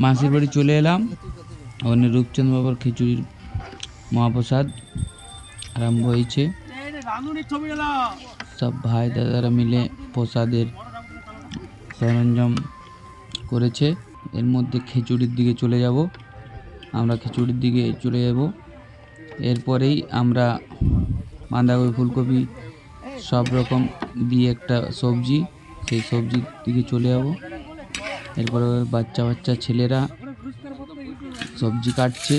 মাসির বাড়ি চলে এলাম। ওখানে রূপচাঁদ বাবার খিচুড়ির মহাপ্রসাদ আরম্ভ হয়েছে। সব ভাই দাদারা মিলে প্রসাদের সরঞ্জাম করেছে। এর মধ্যে খিচুড়ির দিকে চলে যাব। আমরা খিচুড়ির দিকে চলে যাব। এরপরেই আমরা বাঁধাকপি ফুলকপি সব রকম দিয়ে একটা সবজি, সেই সবজির দিকে চলে যাব। এরপরে বাচ্চা বাচ্চা ছেলেরা সবজি কাটছে,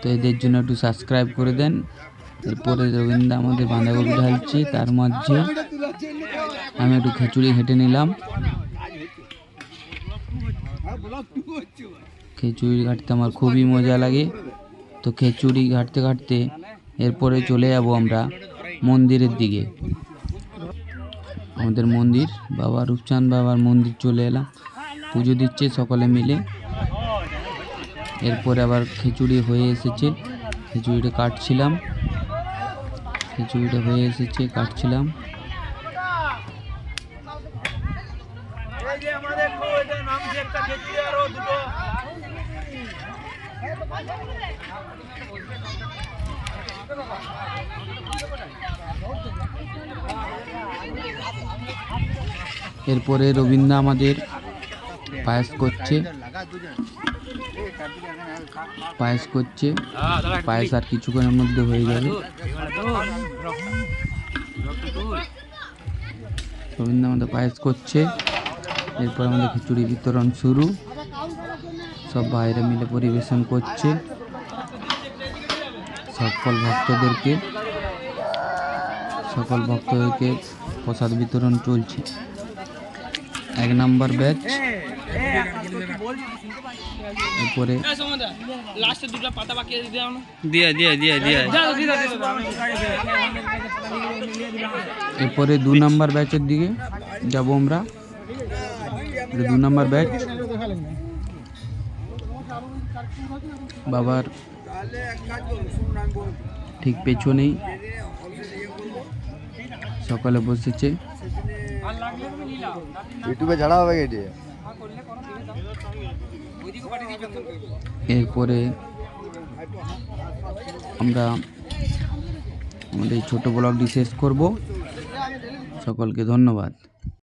তো এদের জন্য একটু সাবস্ক্রাইব করে দেন। এরপরে রবীন্দ্র আমাদের বাঁধাকপি ঢালছে, তার মাঝে আমি একটু খিচুড়ি ঘেটে নিলাম। খিচুড়ি ঘাটতে আমার খুবই মজা লাগে। তো খিচুড়ি ঘাটতে ঘাটতে এরপরে চলে যাব আমরা মন্দিরের দিকে। আমাদের মন্দির বাবা রূপচাঁদ বাবার মন্দির চলে এলাম। পুজো দিচ্ছে সকলে মিলে। এরপরে আবার খিচুড়ি হয়ে এসেছে, খিচুড়িটা কাটছিলাম। খিচুড়িটা হয়ে এসেছে, কাটছিলাম। এরপরে রবীন্দ্র আমাদের পায়েস করছে, পায়েস আর কিছুক্ষণের মধ্যে হয়ে যাবে। রবীন্দ্র আমাদের পায়েস করছে। এরপর আমাদের খিচুড়ি বিতরণ শুরু। সব বাইরে মিলে পরিবেশন করছে সকল ভক্তদেরকে প্রসাদ বিতরণ চলছে। 1 নম্বর ব্যাচ। এরপরে এরপরে 2 নম্বর ব্যাচের দিকে যাব আমরা। 2 নম্বর ব্যাচ বাবার ঠিক পেছনেই সকালে বসেছে। ইউটিউবে ছাড়া হবে এটি। এরপরে আমরা আমাদের ছোট ব্লগটি শেষ করব। সকলকে ধন্যবাদ।